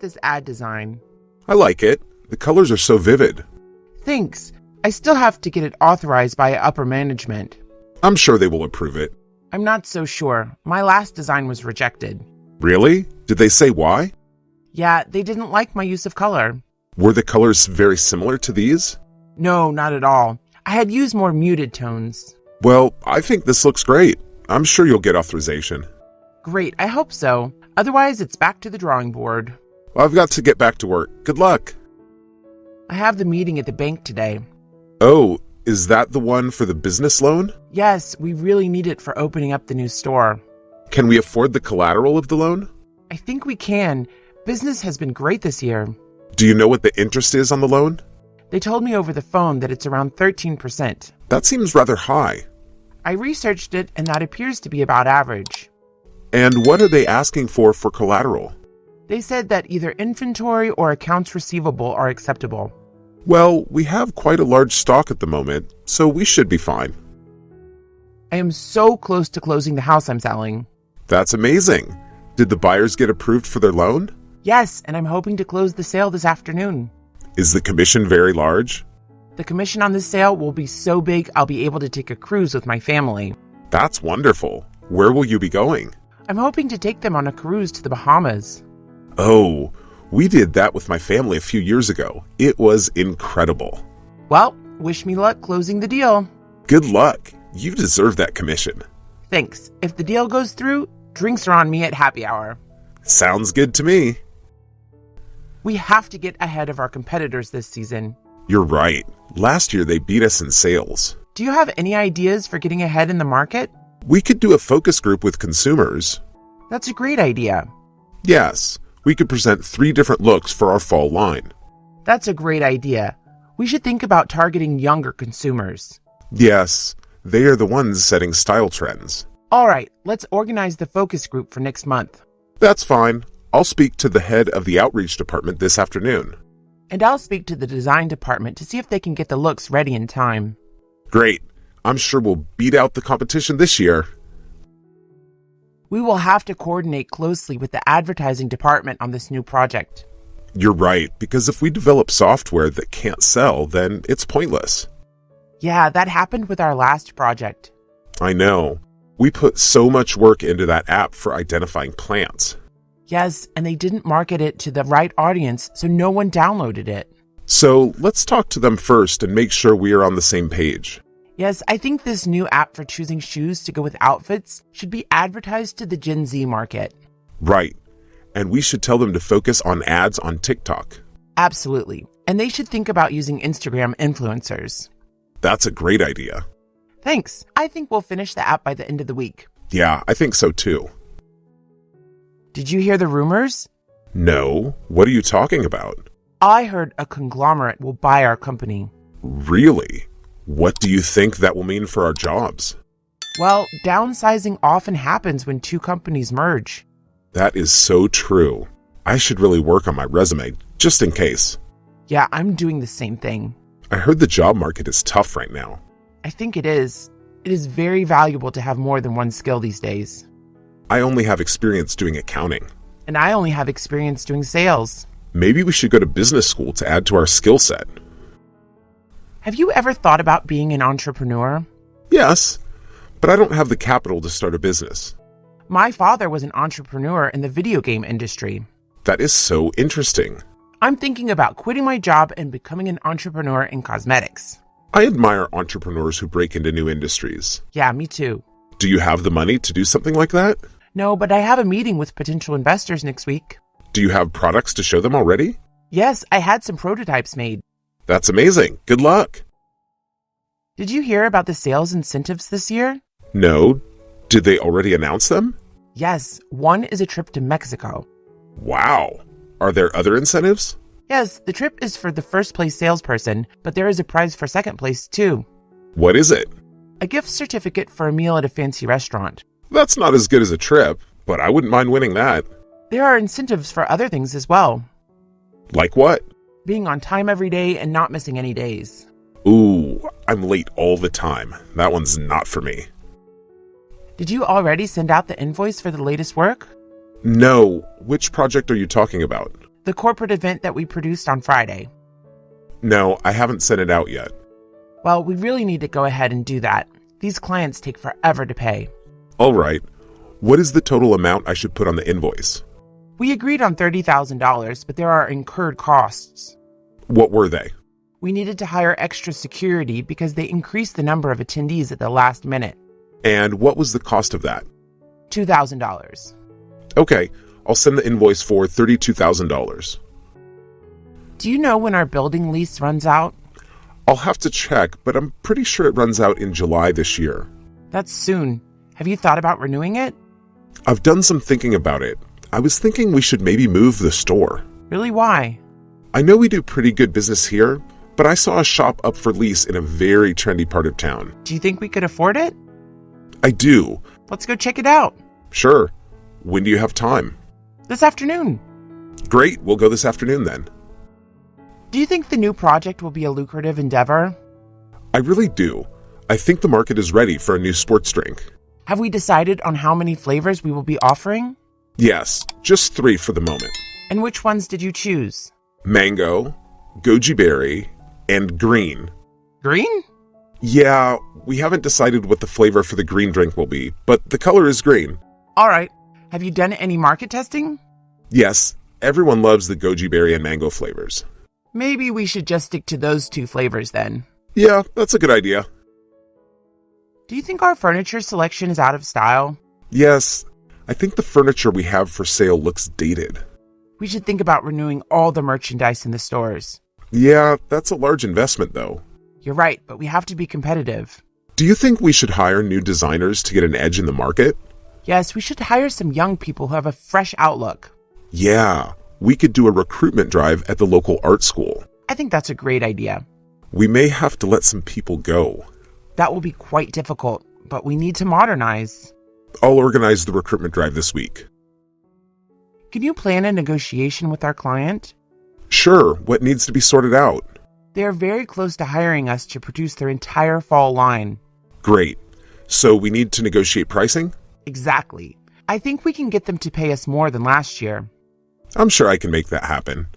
this ad design. I like it. The colors are so vivid. Thanks. I still have to get it authorized by upper management. I'm sure they will approve it. I'm not so sure. My last design was rejected. Really? Did they say why? Yeah, they didn't like my use of color. Were the colors very similar to these? No, not at all. I had used more muted tones. Well, I think this looks great. I'm sure you'll get authorization. Great, I hope so. Otherwise, it's back to the drawing board. Well, I've got to get back to work. Good luck. I have the meeting at the bank today. Oh, is that the one for the business loan? Yes, we really need it for opening up the new store. Can we afford the collateral of the loan? I think we can. Business has been great this year. Do you know what the interest is on the loan? They told me over the phone that it's around 13%. That seems rather high. I researched it, and that appears to be about average. And what are they asking for collateral? They said that either inventory or accounts receivable are acceptable. Well, we have quite a large stock at the moment, so we should be fine. I am so close to closing the house I'm selling. That's amazing. Did the buyers get approved for their loan? Yes, and I'm hoping to close the sale this afternoon. Is the commission very large? The commission on this sale will be so big I'll be able to take a cruise with my family. That's wonderful. Where will you be going? I'm hoping to take them on a cruise to the Bahamas. Oh, we did that with my family a few years ago. It was incredible. Well, wish me luck closing the deal. Good luck. You deserve that commission. Thanks. If the deal goes through, drinks are on me at happy hour. Sounds good to me. We have to get ahead of our competitors this season. You're right. Last year they beat us in sales. Do you have any ideas for getting ahead in the market? We could do a focus group with consumers. That's a great idea. Yes, we could present 3 different looks for our fall line. That's a great idea. We should think about targeting younger consumers. Yes, they are the ones setting style trends. All right, let's organize the focus group for next month. That's fine. I'll speak to the head of the outreach department this afternoon. And I'll speak to the design department to see if they can get the looks ready in time. Great. I'm sure we'll beat out the competition this year. We will have to coordinate closely with the advertising department on this new project. You're right, because if we develop software that can't sell, then it's pointless. Yeah, that happened with our last project. I know. We put so much work into that app for identifying plants. Yes, and they didn't market it to the right audience, so no one downloaded it. So let's talk to them first and make sure we are on the same page. Yes, I think this new app for choosing shoes to go with outfits should be advertised to the Gen Z market. Right. And we should tell them to focus on ads on TikTok. Absolutely. And they should think about using Instagram influencers. That's a great idea. Thanks. I think we'll finish the app by the end of the week. Yeah, I think so too. Did you hear the rumors? No. What are you talking about? I heard a conglomerate will buy our company. Really? What do you think that will mean for our jobs? Well, downsizing often happens when 2 companies merge. That is so true. I should really work on my resume, just in case. Yeah, I'm doing the same thing. I heard the job market is tough right now. I think it is. It is very valuable to have more than one skill these days. I only have experience doing accounting. And I only have experience doing sales. Maybe we should go to business school to add to our skill set. Have you ever thought about being an entrepreneur? Yes, but I don't have the capital to start a business. My father was an entrepreneur in the video game industry. That is so interesting. I'm thinking about quitting my job and becoming an entrepreneur in cosmetics. I admire entrepreneurs who break into new industries. Yeah, me too. Do you have the money to do something like that? No, but I have a meeting with potential investors next week. Do you have products to show them already? Yes, I had some prototypes made. That's amazing. Good luck. Did you hear about the sales incentives this year? No. Did they already announce them? Yes, one is a trip to Mexico. Wow. Are there other incentives? Yes, the trip is for the first place salesperson, but there is a prize for second place too. What is it? A gift certificate for a meal at a fancy restaurant. That's not as good as a trip, but I wouldn't mind winning that. There are incentives for other things as well. Like what? Being on time every day and not missing any days. Ooh, I'm late all the time. That one's not for me. Did you already send out the invoice for the latest work? No. Which project are you talking about? The corporate event that we produced on Friday. No, I haven't sent it out yet. Well, we really need to go ahead and do that. These clients take forever to pay. All right. What is the total amount I should put on the invoice? We agreed on $30,000, but there are incurred costs. What were they? We needed to hire extra security because they increased the number of attendees at the last minute. And what was the cost of that? $2,000. Okay, I'll send the invoice for $32,000. Do you know when our building lease runs out? I'll have to check, but I'm pretty sure it runs out in July this year. That's soon. Have you thought about renewing it? I've done some thinking about it. I was thinking we should maybe move the store. Really, why? I know we do pretty good business here, but I saw a shop up for lease in a very trendy part of town. Do you think we could afford it? I do. Let's go check it out. Sure. When do you have time? This afternoon. Great, we'll go this afternoon then. Do you think the new project will be a lucrative endeavor? I really do. I think the market is ready for a new sports drink. Have we decided on how many flavors we will be offering? Yes, just 3 for the moment. And which ones did you choose? Mango, goji berry, and green. Green? Yeah, we haven't decided what the flavor for the green drink will be, but the color is green. All right. Have you done any market testing? Yes, everyone loves the goji berry and mango flavors. Maybe we should just stick to those 2 flavors then. Yeah, that's a good idea. Do you think our furniture selection is out of style? Yes, I think the furniture we have for sale looks dated. We should think about renewing all the merchandise in the stores. Yeah, that's a large investment though. You're right, but we have to be competitive. Do you think we should hire new designers to get an edge in the market? Yes, we should hire some young people who have a fresh outlook. Yeah, we could do a recruitment drive at the local art school. I think that's a great idea. We may have to let some people go. That will be quite difficult, but we need to modernize. I'll organize the recruitment drive this week. Can you plan a negotiation with our client? Sure, what needs to be sorted out? They are very close to hiring us to produce their entire fall line. Great. So we need to negotiate pricing? Exactly. I think we can get them to pay us more than last year. I'm sure I can make that happen.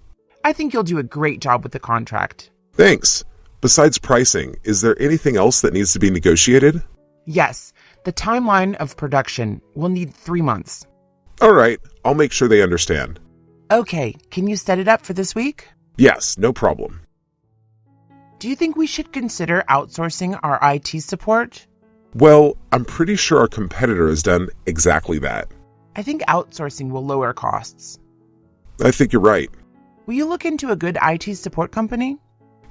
I think you'll do a great job with the contract. Thanks. Besides pricing, is there anything else that needs to be negotiated? Yes, the timeline of production will need 3 months. All right, I'll make sure they understand. Okay, can you set it up for this week? Yes, no problem. Do you think we should consider outsourcing our IT support? Well, I'm pretty sure our competitor has done exactly that. I think outsourcing will lower costs. I think you're right. Will you look into a good IT support company?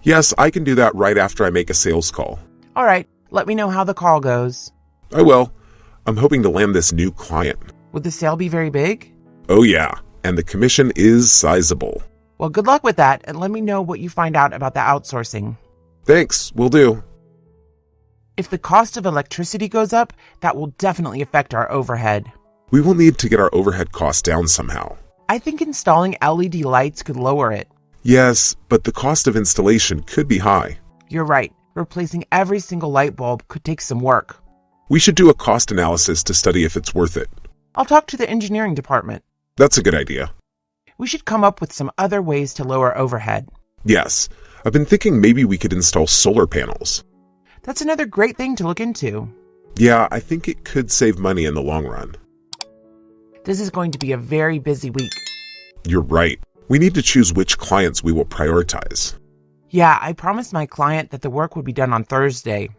Yes, I can do that right after I make a sales call. All right, let me know how the call goes. I will. I'm hoping to land this new client. Would the sale be very big? Oh yeah, and the commission is sizable. Well, good luck with that, and let me know what you find out about the outsourcing. Thanks, will do. If the cost of electricity goes up, that will definitely affect our overhead. We will need to get our overhead costs down somehow. I think installing LED lights could lower it. Yes, but the cost of installation could be high. You're right. Replacing every single light bulb could take some work. We should do a cost analysis to study if it's worth it. I'll talk to the engineering department. That's a good idea. We should come up with some other ways to lower overhead. Yes, I've been thinking maybe we could install solar panels. That's another great thing to look into. Yeah, I think it could save money in the long run. This is going to be a very busy week. You're right. We need to choose which clients we will prioritize. Yeah, I promised my client that the work would be done on Thursday.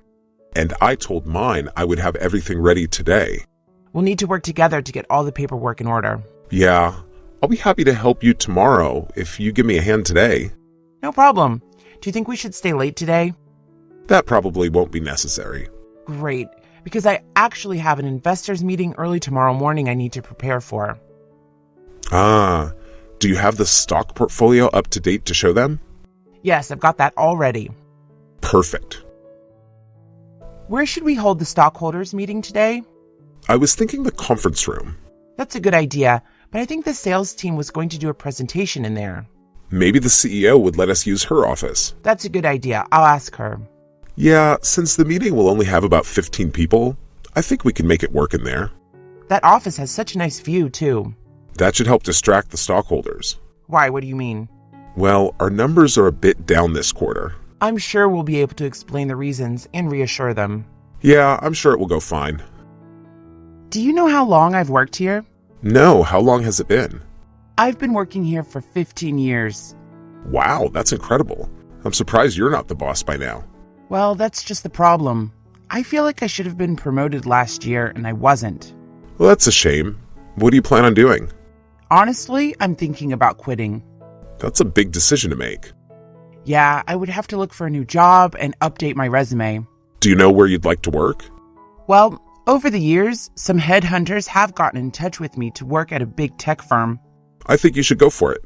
And I told mine I would have everything ready today. We'll need to work together to get all the paperwork in order. Yeah, I'll be happy to help you tomorrow if you give me a hand today. No problem. Do you think we should stay late today? That probably won't be necessary. Great, because I actually have an investors meeting early tomorrow morning I need to prepare for. Ah, do you have the stock portfolio up to date to show them? Yes, I've got that already. Perfect. Where should we hold the stockholders meeting today? I was thinking the conference room. That's a good idea, but I think the sales team was going to do a presentation in there. Maybe the CEO would let us use her office. That's a good idea. I'll ask her. Yeah, since the meeting will only have about 15 people, I think we can make it work in there. That office has such a nice view, too. That should help distract the stockholders. Why, what do you mean? Well, our numbers are a bit down this quarter. I'm sure we'll be able to explain the reasons and reassure them. Yeah, I'm sure it will go fine. Do you know how long I've worked here? No, how long has it been? I've been working here for 15 years. Wow, that's incredible. I'm surprised you're not the boss by now. Well, that's just the problem. I feel like I should have been promoted last year and I wasn't. Well, that's a shame. What do you plan on doing? Honestly, I'm thinking about quitting. That's a big decision to make. Yeah, I would have to look for a new job and update my resume. Do you know where you'd like to work? Well, over the years, some headhunters have gotten in touch with me to work at a big tech firm. I think you should go for it.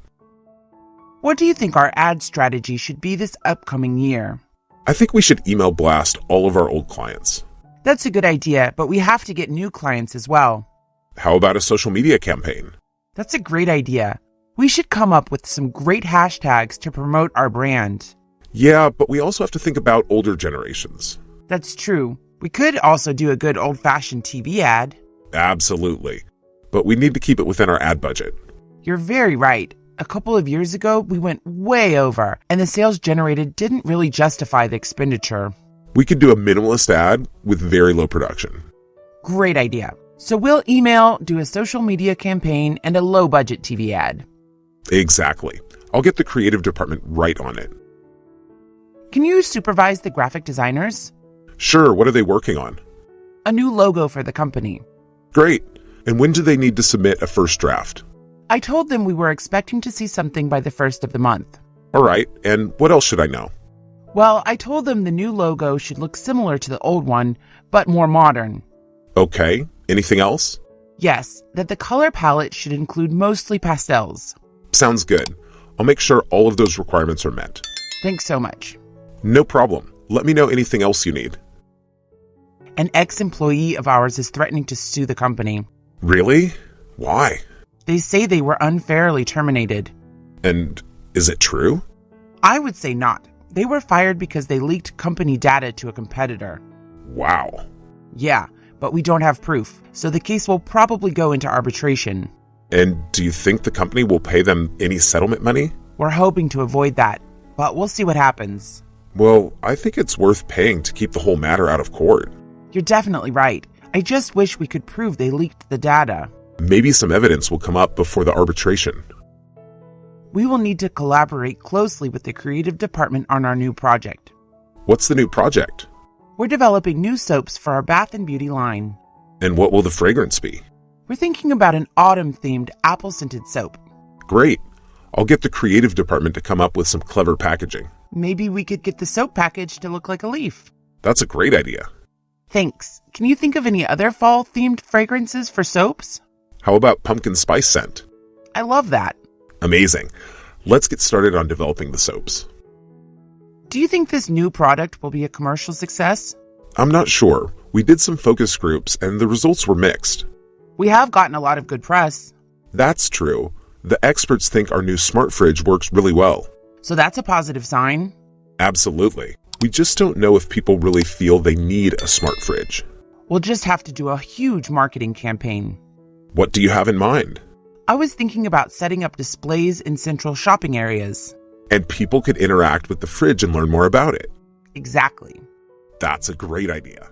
What do you think our ad strategy should be this upcoming year? I think we should email blast all of our old clients. That's a good idea, but we have to get new clients as well. How about a social media campaign? That's a great idea. We should come up with some great hashtags to promote our brand. Yeah, but we also have to think about older generations. That's true. We could also do a good old-fashioned TV ad. Absolutely. But we need to keep it within our ad budget. You're very right. A couple of years ago, we went way over, and the sales generated didn't really justify the expenditure. We could do a minimalist ad with very low production. Great idea. So we'll email, do a social media campaign, and a low-budget TV ad. Exactly. I'll get the creative department right on it. Can you supervise the graphic designers? Sure, what are they working on? A new logo for the company. Great. And when do they need to submit a first draft? I told them we were expecting to see something by the 1st of the month. All right, and what else should I know? Well, I told them the new logo should look similar to the old one, but more modern. Okay, anything else? Yes, that the color palette should include mostly pastels. Sounds good. I'll make sure all of those requirements are met. Thanks so much. No problem. Let me know anything else you need. An ex-employee of ours is threatening to sue the company. Really? Why? They say they were unfairly terminated. And is it true? I would say not. They were fired because they leaked company data to a competitor. Wow. Yeah, but we don't have proof, so the case will probably go into arbitration. And do you think the company will pay them any settlement money? We're hoping to avoid that, but we'll see what happens. Well, I think it's worth paying to keep the whole matter out of court. You're definitely right. I just wish we could prove they leaked the data. Maybe some evidence will come up before the arbitration. We will need to collaborate closely with the creative department on our new project. What's the new project? We're developing new soaps for our bath and beauty line. And what will the fragrance be? We're thinking about an autumn-themed apple-scented soap. Great. I'll get the creative department to come up with some clever packaging. Maybe we could get the soap package to look like a leaf. That's a great idea. Thanks. Can you think of any other fall-themed fragrances for soaps? How about pumpkin spice scent? I love that. Amazing. Let's get started on developing the soaps. Do you think this new product will be a commercial success? I'm not sure. We did some focus groups and the results were mixed. We have gotten a lot of good press. That's true. The experts think our new smart fridge works really well. So that's a positive sign. Absolutely. We just don't know if people really feel they need a smart fridge. We'll just have to do a huge marketing campaign. What do you have in mind? I was thinking about setting up displays in central shopping areas. And people could interact with the fridge and learn more about it. Exactly. That's a great idea.